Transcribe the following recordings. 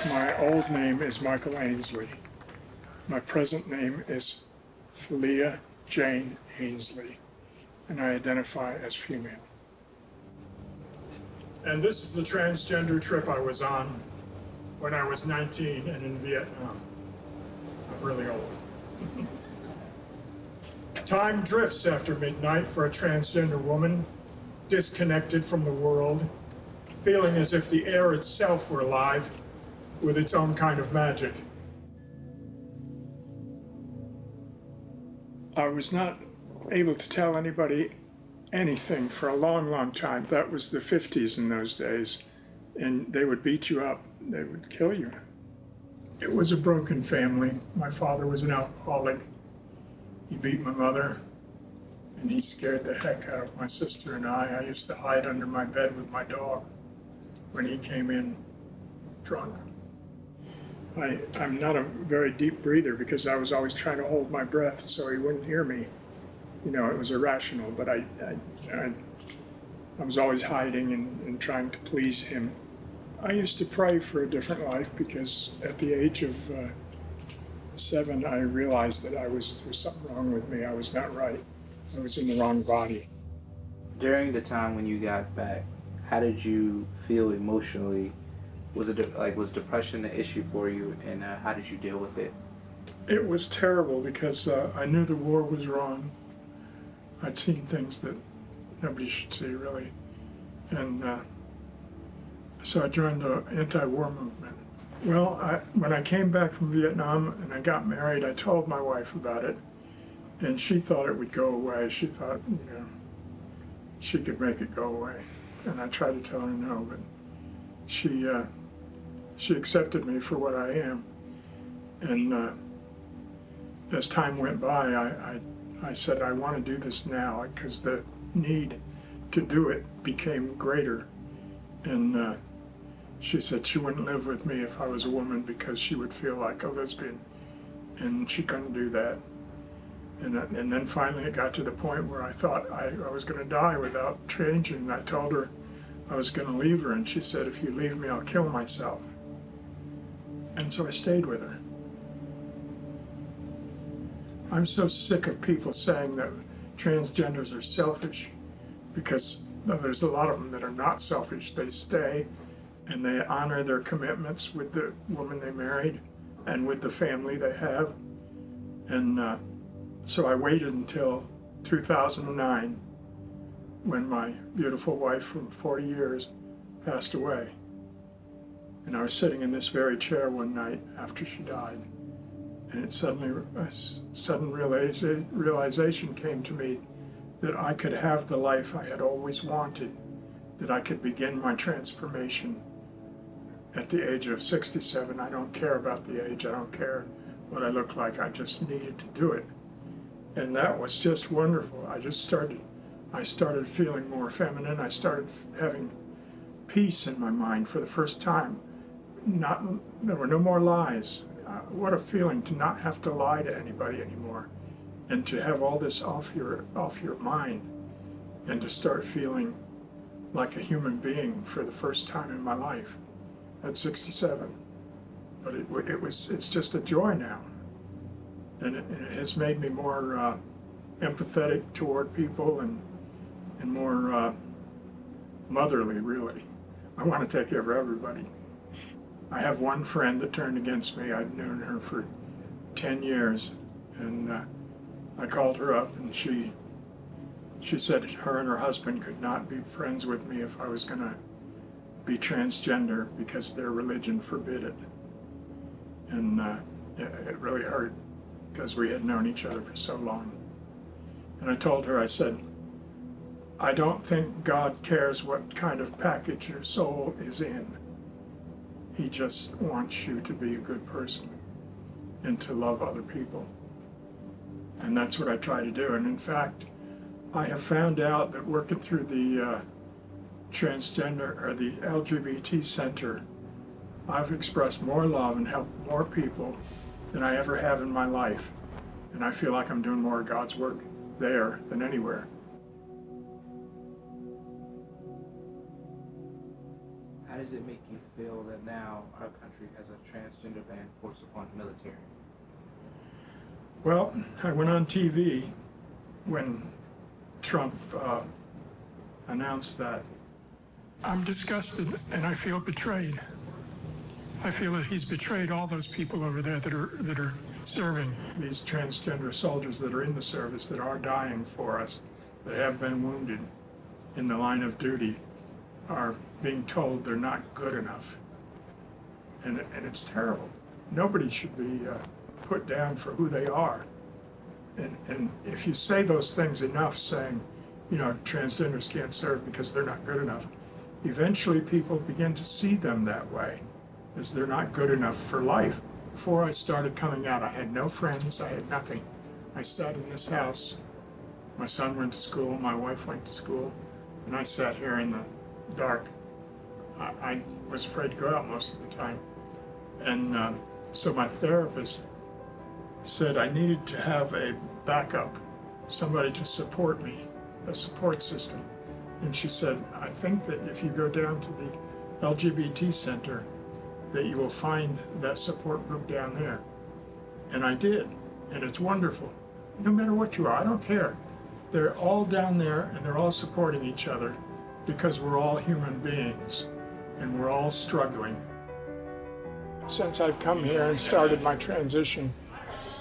My old name is Michael Ainsley. My present name is Thalia Jane Ainsley, and I identify as female. And this is the transgender trip I was on when I was 19 and in Vietnam. I'm really old. Time drifts after midnight for a transgender woman, disconnected from the world, feeling as if the air itself were alive with its own kind of magic. I was not able to tell anybody anything for a long, long time. That was the 50s in those days, and they would beat you up. They would kill you. It was a broken family. My father was an alcoholic. He beat my mother, and he scared the heck out of my sister and I. I used to hide under my bed with my dog when he came in drunk. I'm not a very deep breather because I was always trying to hold my breath so he wouldn't hear me. You know, it was irrational, but I was always hiding and trying to please him. I used to pray for a different life because at the age of 7, I realized that there was something wrong with me. I was not right. I was in the wrong body. During the time when you got back, how did you feel emotionally? Was depression an issue for you, and how did you deal with it? It was terrible because I knew the war was wrong. I'd seen things that nobody should see, really. And so I joined the anti-war movement. Well, when I came back from Vietnam and I got married, I told my wife about it, and she thought it would go away. She thought, you know, she could make it go away. And I tried to tell her no, but she accepted me for what I am. And as time went by, I said, I want to do this now because the need to do it became greater. And she said she wouldn't live with me if I was a woman because she would feel like a lesbian, and she couldn't do that. And then finally it got to the point where I thought I was going to die without changing. And I told her I was going to leave her, and she said, if you leave me, I'll kill myself. And so I stayed with her. I'm so sick of people saying that transgenders are selfish, because there's a lot of them that are not selfish. They stay and they honor their commitments with the woman they married and with the family they have. And so I waited until 2009 when my beautiful wife from 40 years passed away. And I was sitting in this very chair one night after she died, and a sudden realization came to me that I could have the life I had always wanted, that I could begin my transformation at the age of 67. I don't care about the age, I don't care what I look like, I just needed to do it. And that was just wonderful. I started feeling more feminine. I started having peace in my mind for the first time. There were no more lies. What a feeling to not have to lie to anybody anymore, and to have all this off your mind, and to start feeling like a human being for the first time in my life at 67. But it's just a joy now, and it has made me more empathetic toward people and more motherly, really. I want to take care of everybody. I have one friend that turned against me. I'd known her for 10 years, and I called her up, and she said her and her husband could not be friends with me if I was going to be transgender because their religion forbid it. And it really hurt because we had known each other for so long. And I told her, I said, I don't think God cares what kind of package your soul is in. He just wants you to be a good person and to love other people. And that's what I try to do. And in fact, I have found out that working through the transgender or the LGBT center, I've expressed more love and helped more people than I ever have in my life. And I feel like I'm doing more of God's work there than anywhere. How how does it make you feel that now our country has a transgender ban forced upon the military? Well, I went on TV when Trump announced that. I'm disgusted and I feel betrayed. I feel that he's betrayed all those people over there that are serving. These transgender soldiers that are in the service, that are dying for us, that have been wounded in the line of duty, are being told they're not good enough. And it's terrible. Nobody should be put down for who they are. And if you say those things enough, saying, you know, transgenders can't serve because they're not good enough, eventually people begin to see them that way, as they're not good enough for life. Before I started coming out, I had no friends, I had nothing. I sat in this house. My son went to school, my wife went to school, and I sat here in the dark. I was afraid to go out most of the time. And so my therapist said I needed to have a backup, somebody to support me, a support system. And she said, I think that if you go down to the LGBT center, that you will find that support group down there. And I did, and it's wonderful. No matter what you are, I don't care. They're all down there and they're all supporting each other because we're all human beings and we're all struggling. Since I've come here and started my transition,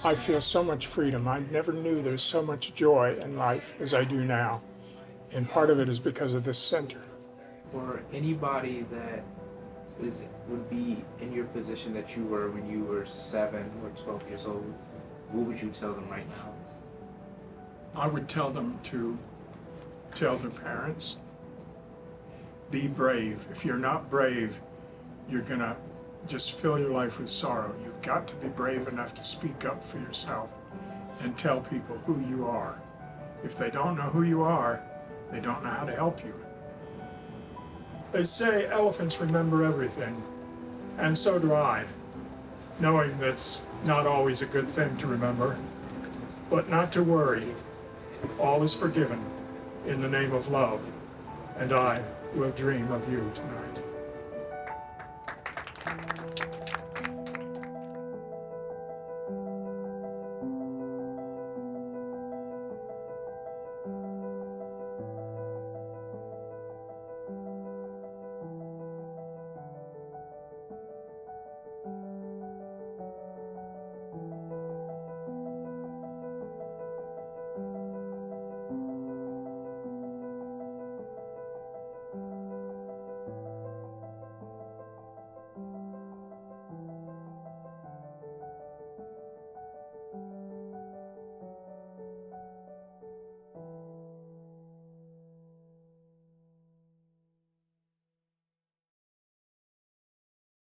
I feel so much freedom. I never knew there's so much joy in life as I do now. And part of it is because of this center. For anybody that would be in your position that you were when you were 7 or 12 years old, what would you tell them right now? I would tell them to tell their parents, be brave. If you're not brave, you're gonna just fill your life with sorrow. You've got to be brave enough to speak up for yourself and tell people who you are. If they don't know who you are, they don't know how to help you. They say elephants remember everything, and so do I, knowing that's not always a good thing to remember, but not to worry. All is forgiven in the name of love, and I will dream of you tonight.